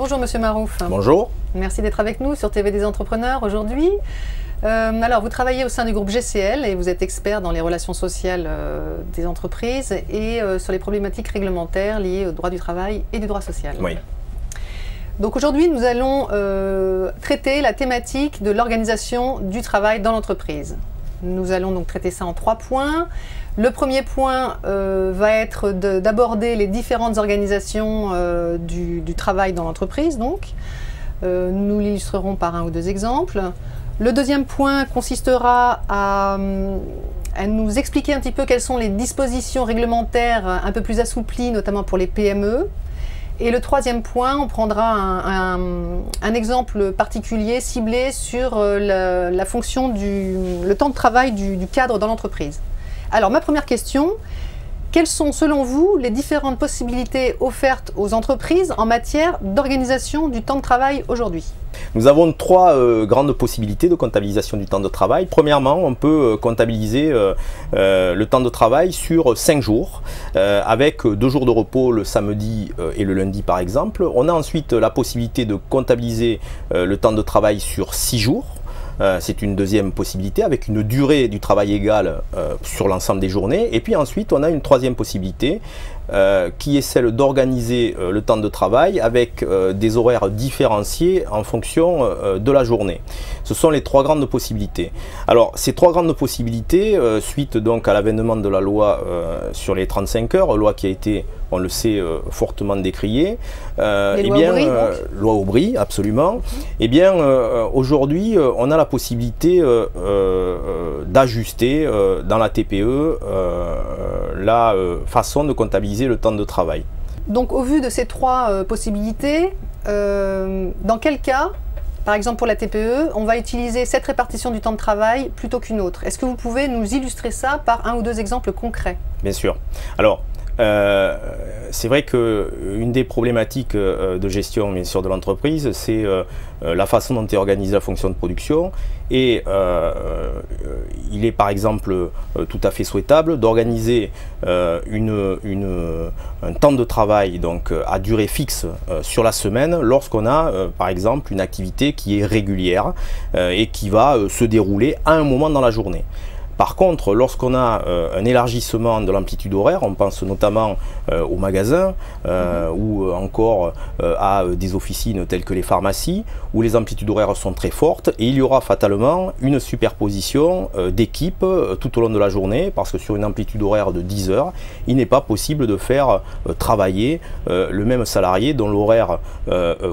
Bonjour Monsieur Marouf. Bonjour. Merci d'être avec nous sur TV des Entrepreneurs aujourd'hui. Alors, vous travaillez au sein du groupe GCL et vous êtes expert dans les relations sociales des entreprises et sur les problématiques réglementaires liées au droit du travail et du droit social. Oui. Donc aujourd'hui, nous allons traiter la thématique de l'organisation du travail dans l'entreprise. Nous allons donc traiter ça en 3 points. Le premier point va être d'aborder les différentes organisations du travail dans l'entreprise. Nous l'illustrerons par 1 ou 2 exemples. Le deuxième point consistera à nous expliquer un petit peu quelles sont les dispositions réglementaires un peu plus assouplies, notamment pour les PME. Et le troisième point, on prendra un exemple particulier ciblé sur la fonction le temps de travail du cadre dans l'entreprise. Alors, ma première question, quelles sont selon vous les différentes possibilités offertes aux entreprises en matière d'organisation du temps de travail aujourd'hui? Nous avons 3 grandes possibilités de comptabilisation du temps de travail. Premièrement, on peut comptabiliser le temps de travail sur 5 jours, avec 2 jours de repos le samedi et le lundi par exemple. On a ensuite la possibilité de comptabiliser le temps de travail sur 6 jours. C'est une deuxième possibilité avec une durée du travail égale sur l'ensemble des journées. Et puis ensuite, on a une troisième possibilité qui est celle d'organiser le temps de travail avec des horaires différenciés en fonction de la journée. Ce sont les 3 grandes possibilités. Alors, ces 3 grandes possibilités, suite donc à l'avènement de la loi sur les 35 heures, loi qui a été, on le sait, fortement décriée, loi Aubry, absolument. Eh bien, aujourd'hui, on a la possibilité d'ajuster dans la TPE la façon de comptabiliser le temps de travail. Donc, au vu de ces 3 possibilités, dans quel cas, par exemple pour la TPE, on va utiliser cette répartition du temps de travail plutôt qu'une autre? Est-ce que vous pouvez nous illustrer ça par 1 ou 2 exemples concrets? Bien sûr. Alors, c'est vrai qu'une des problématiques de gestion bien sûr de l'entreprise, c'est la façon dont est organisée la fonction de production, et il est par exemple tout à fait souhaitable d'organiser un temps de travail donc à durée fixe sur la semaine lorsqu'on a par exemple une activité qui est régulière et qui va se dérouler à un moment dans la journée. Par contre, lorsqu'on a un élargissement de l'amplitude horaire, on pense notamment aux magasins ou encore à des officines telles que les pharmacies, où les amplitudes horaires sont très fortes, et il y aura fatalement une superposition d'équipes tout au long de la journée, parce que sur une amplitude horaire de 10 heures, il n'est pas possible de faire travailler le même salarié dont l'horaire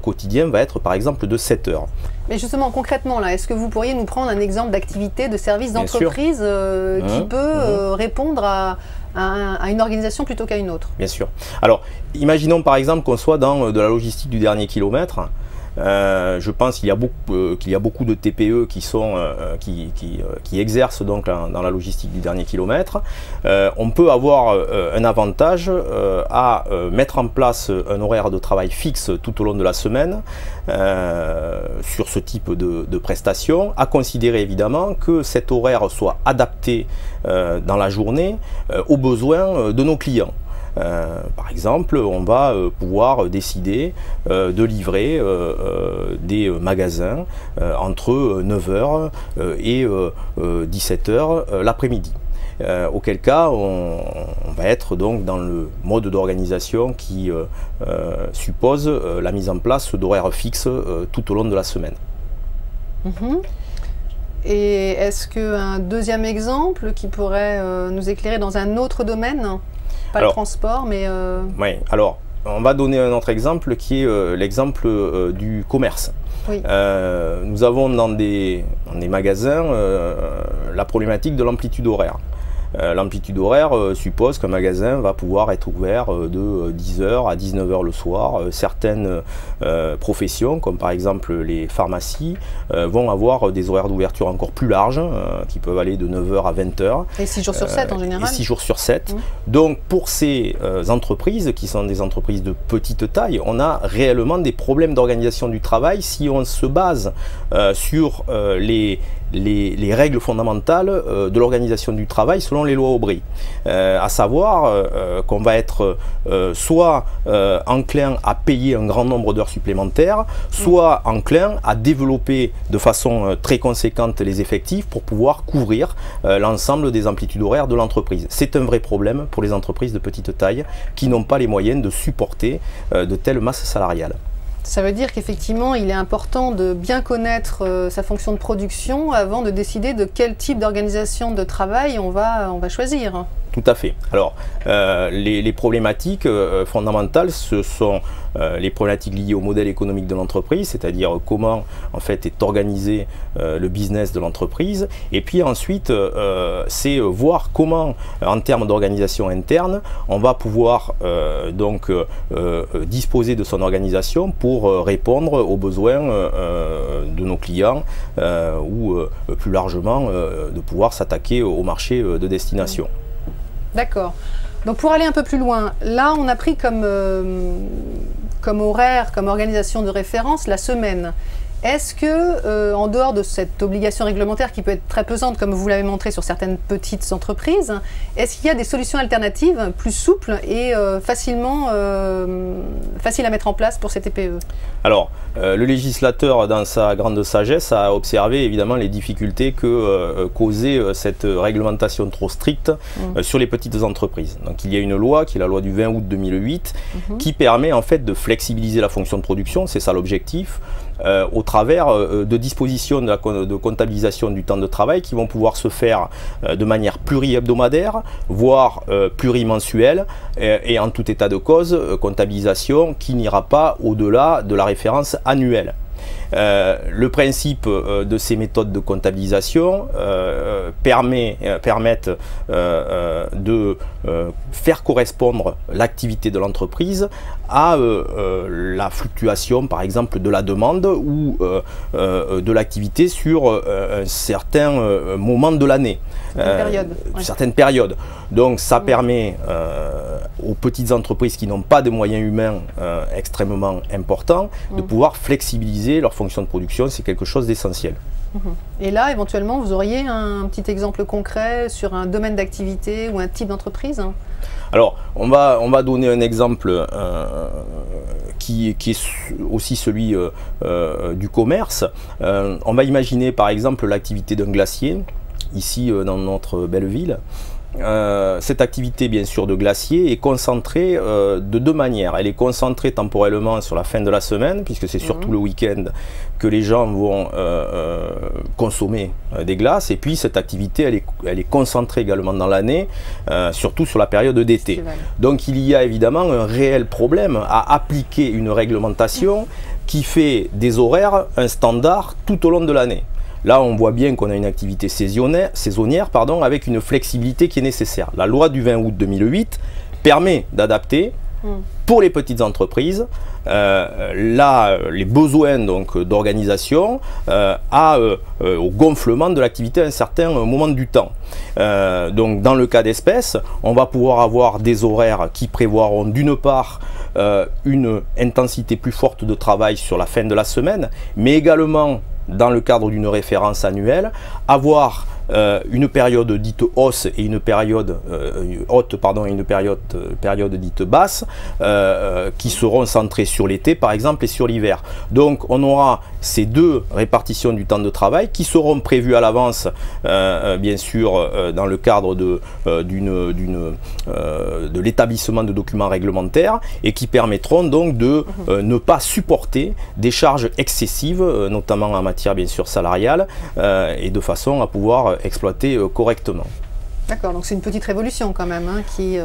quotidien va être par exemple de 7 heures. Mais justement, concrètement, là, est-ce que vous pourriez nous prendre un exemple d'activité de service d'entreprise qui peut répondre à une organisation plutôt qu'à une autre? Bien sûr. Alors, imaginons par exemple qu'on soit dans de la logistique du dernier kilomètre. Je pense qu'il y a beaucoup de TPE qui exercent donc dans la logistique du dernier kilomètre. On peut avoir un avantage à mettre en place un horaire de travail fixe tout au long de la semaine sur ce type de prestations, à considérer évidemment que cet horaire soit adapté dans la journée aux besoins de nos clients. Par exemple, on va pouvoir décider de livrer des magasins entre 9 h et 17 h l'après-midi. Auquel cas, on va être donc dans le mode d'organisation qui suppose la mise en place d'horaires fixes tout au long de la semaine. Et est-ce qu'un deuxième exemple qui pourrait nous éclairer dans un autre domaine? Pas le transport, mais... Oui, alors, on va donner un autre exemple qui est l'exemple du commerce. Oui. Nous avons dans des magasins la problématique de l'amplitude horaire. L'amplitude horaire suppose qu'un magasin va pouvoir être ouvert de 10 h à 19 h le soir. Certaines professions, comme par exemple les pharmacies, vont avoir des horaires d'ouverture encore plus larges, qui peuvent aller de 9 h à 20 h. Et 6 jours sur 7 en général. Et 6 jours sur 7. Donc pour ces entreprises, qui sont des entreprises de petite taille, on a réellement des problèmes d'organisation du travail si on se base sur les les règles fondamentales de l'organisation du travail selon les lois Aubry. À savoir qu'on va être soit enclin à payer un grand nombre d'heures supplémentaires, soit enclin à développer de façon très conséquente les effectifs pour pouvoir couvrir l'ensemble des amplitudes horaires de l'entreprise. C'est un vrai problème pour les entreprises de petite taille qui n'ont pas les moyens de supporter de telles masses salariales. Ça veut dire qu'effectivement, il est important de bien connaître sa fonction de production avant de décider de quel type d'organisation de travail on va choisir. Tout à fait. Alors, les problématiques fondamentales, ce sont les problématiques liées au modèle économique de l'entreprise, c'est-à-dire comment en fait est organisé le business de l'entreprise. Et puis ensuite, c'est voir comment, en termes d'organisation interne, on va pouvoir disposer de son organisation pour répondre aux besoins de nos clients ou plus largement de pouvoir s'attaquer au marché de destination. D'accord. Donc pour aller un peu plus loin, là on a pris comme horaire, comme organisation de référence la semaine. Est-ce que, en dehors de cette obligation réglementaire qui peut être très pesante, comme vous l'avez montré sur certaines petites entreprises, est-ce qu'il y a des solutions alternatives plus souples et faciles à mettre en place pour ces TPE? Alors, le législateur, dans sa grande sagesse, a observé évidemment les difficultés que causait cette réglementation trop stricte sur les petites entreprises. Donc il y a une loi, qui est la loi du 20 août 2008, qui permet en fait de flexibiliser la fonction de production, c'est ça l'objectif, au travers de dispositions de comptabilisation du temps de travail qui vont pouvoir se faire de manière pluri-hebdomadaire, voire plurimensuelle, et en tout état de cause, comptabilisation qui n'ira pas au-delà de la référence annuelle. Le principe de ces méthodes de comptabilisation permettent de faire correspondre l'activité de l'entreprise à la fluctuation par exemple de la demande ou de l'activité sur un certain moment de l'année, certaines périodes. Donc ça permet aux petites entreprises qui n'ont pas de moyens humains extrêmement importants de pouvoir flexibiliser leur fonction de production. C'est quelque chose d'essentiel. Et là, éventuellement, vous auriez un petit exemple concret sur un domaine d'activité ou un type d'entreprise? Alors, on va donner un exemple qui est aussi celui du commerce. On va imaginer par exemple l'activité d'un glacier, ici dans notre belle ville. Cette activité bien sûr de glacier est concentrée de deux manières. Elle est concentrée temporellement sur la fin de la semaine, puisque c'est surtout le week-end que les gens vont consommer des glaces, et puis cette activité elle est concentrée également dans l'année, surtout sur la période d'été. Donc il y a évidemment un réel problème à appliquer une réglementation qui fait des horaires un standard tout au long de l'année. Là, on voit bien qu'on a une activité saisonnière avec une flexibilité qui est nécessaire. La loi du 20 août 2008 permet d'adapter pour les petites entreprises les besoins d'organisation au gonflement de l'activité à un certain moment du temps. Donc dans le cas d'espèce, on va pouvoir avoir des horaires qui prévoiront d'une part une intensité plus forte de travail sur la fin de la semaine, mais également dans le cadre d'une référence annuelle, avoir une période dite hausse et une période haute et une période dite basse qui seront centrées sur l'été par exemple et sur l'hiver. Donc on aura ces deux répartitions du temps de travail qui seront prévues à l'avance bien sûr dans le cadre de l'établissement de documents réglementaires et qui permettront donc de ne pas supporter des charges excessives notamment en matière bien sûr salariale et de façon à pouvoir exploiter correctement. D'accord, donc c'est une petite révolution quand même qui...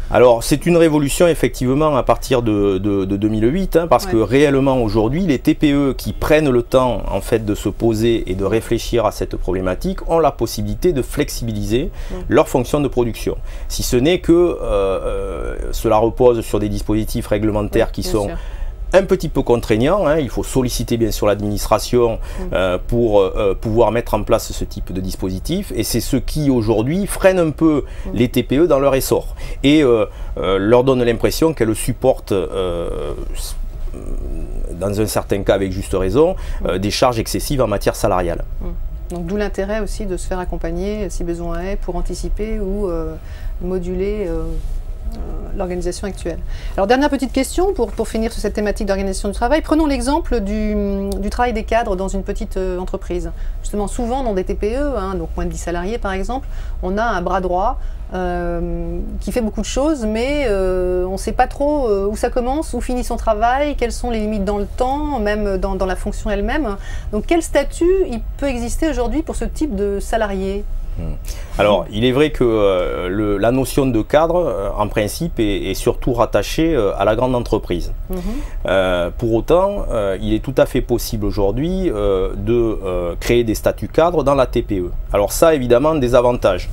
Alors c'est une révolution effectivement à partir de 2008 parce que réellement aujourd'hui les TPE qui prennent le temps en fait de se poser et de réfléchir à cette problématique ont la possibilité de flexibiliser leur fonction de production. Si ce n'est que cela repose sur des dispositifs réglementaires qui sont un petit peu contraignant, il faut solliciter bien sûr l'administration pour pouvoir mettre en place ce type de dispositif, et c'est ce qui aujourd'hui freine un peu les TPE dans leur essor et leur donne l'impression qu'elles supportent dans un certain cas avec juste raison des charges excessives en matière salariale. Donc d'où l'intérêt aussi de se faire accompagner si besoin est pour anticiper ou moduler l'organisation actuelle. Alors dernière petite question pour finir sur cette thématique d'organisation du travail. Prenons l'exemple du travail des cadres dans une petite entreprise. Justement, souvent dans des TPE, donc moins de 10 salariés par exemple, on a un bras droit qui fait beaucoup de choses, mais on ne sait pas trop où ça commence, où finit son travail, quelles sont les limites dans le temps, même dans la fonction elle-même. Donc quel statut il peut exister aujourd'hui pour ce type de salarié ? Alors, il est vrai que la notion de cadre, en principe, est surtout rattachée à la grande entreprise. Pour autant, il est tout à fait possible aujourd'hui de créer des statuts cadres dans la TPE. Alors ça a évidemment des avantages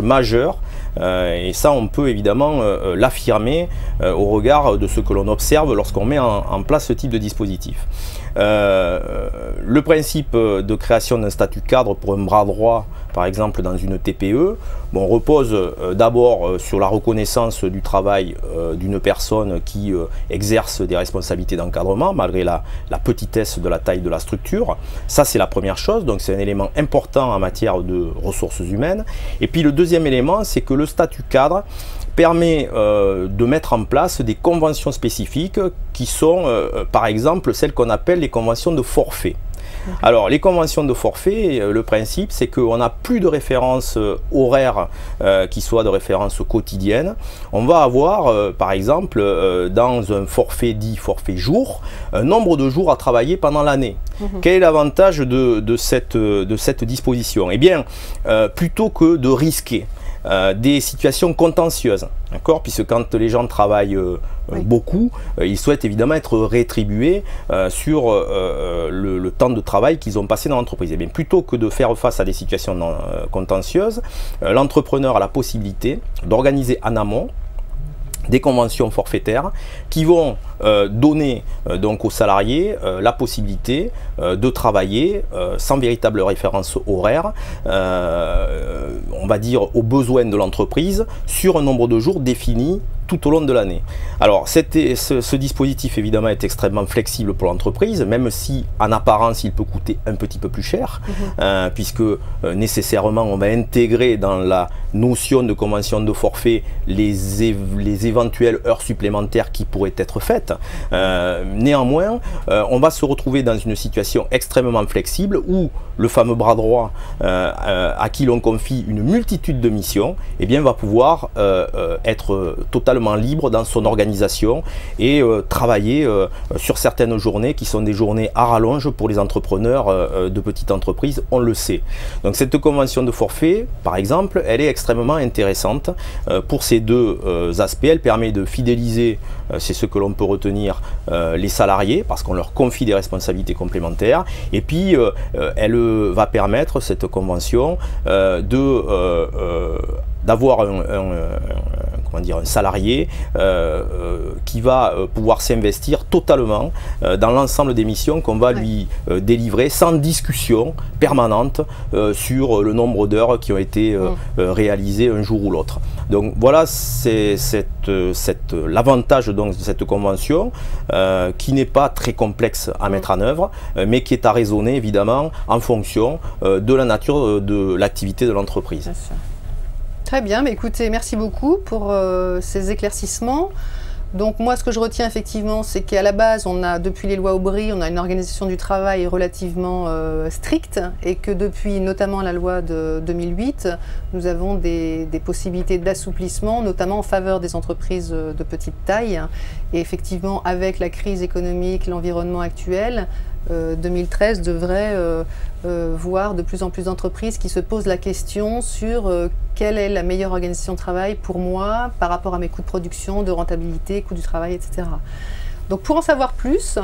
majeurs, et ça on peut évidemment l'affirmer au regard de ce que l'on observe lorsqu'on met en place ce type de dispositif. Le principe de création d'un statut cadre pour un bras droit, par exemple dans une TPE, repose d'abord sur la reconnaissance du travail d'une personne qui exerce des responsabilités d'encadrement malgré la petitesse de la taille de la structure. Ça c'est la première chose, donc c'est un élément important en matière de ressources humaines. Et puis le deuxième élément, c'est que le statut cadre permet de mettre en place des conventions spécifiques qui sont par exemple celles qu'on appelle les conventions de forfait. Alors les conventions de forfait, le principe c'est qu'on n'a plus de références horaires qui soient de références quotidiennes. On va avoir par exemple dans un forfait dit forfait jour, un nombre de jours à travailler pendant l'année. Quel est l'avantage de cette disposition? Eh bien, plutôt que de risquer des situations contentieuses, d'accord, puisque quand les gens travaillent beaucoup, ils souhaitent évidemment être rétribués sur le temps de travail qu'ils ont passé dans l'entreprise. Et bien, plutôt que de faire face à des situations contentieuses, l'entrepreneur a la possibilité d'organiser en amont des conventions forfaitaires qui vont donner donc aux salariés la possibilité de travailler sans véritable référence horaire, on va dire aux besoins de l'entreprise, sur un nombre de jours défini tout au long de l'année. Alors ce dispositif évidemment est extrêmement flexible pour l'entreprise, même si en apparence il peut coûter un petit peu plus cher, puisque nécessairement on va intégrer dans la notion de convention de forfait les éventuelles heures supplémentaires qui pourraient être faites. Néanmoins, on va se retrouver dans une situation extrêmement flexible où le fameux bras droit à qui l'on confie une multitude de missions, eh bien, va pouvoir être totalement libre dans son organisation et travailler sur certaines journées qui sont des journées à rallonge pour les entrepreneurs de petites entreprises, on le sait. Donc cette convention de forfait, par exemple, elle est extrêmement intéressante pour ces deux aspects. Elle permet de fidéliser, c'est ce que l'on peut retenir, les salariés parce qu'on leur confie des responsabilités complémentaires, et puis elle va permettre, cette convention, d'avoir un salarié qui va pouvoir s'investir totalement dans l'ensemble des missions qu'on va lui délivrer sans discussion permanente sur le nombre d'heures qui ont été réalisées un jour ou l'autre. Donc voilà, c'est l'avantage de cette convention qui n'est pas très complexe à mettre en œuvre, mais qui est à raisonner évidemment en fonction de la nature de l'activité de l'entreprise. Très bien, mais écoutez, merci beaucoup pour ces éclaircissements. Donc moi, ce que je retiens effectivement, c'est qu'à la base, on a, depuis les lois Aubry, on a une organisation du travail relativement stricte, et que depuis notamment la loi de 2008, nous avons des possibilités d'assouplissement, notamment en faveur des entreprises de petite taille. Et effectivement, avec la crise économique, l'environnement actuel, 2013 devrait voir de plus en plus d'entreprises qui se posent la question sur quelle est la meilleure organisation de travail pour moi par rapport à mes coûts de production, de rentabilité, coût du travail, etc. Donc pour en savoir plus,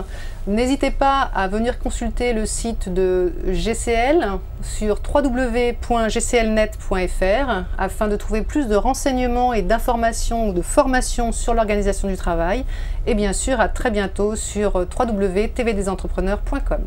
n'hésitez pas à venir consulter le site de GCL sur www.gclnet.fr afin de trouver plus de renseignements et d'informations ou de formations sur l'organisation du travail. Et bien sûr, à très bientôt sur www.tvdesentrepreneurs.com.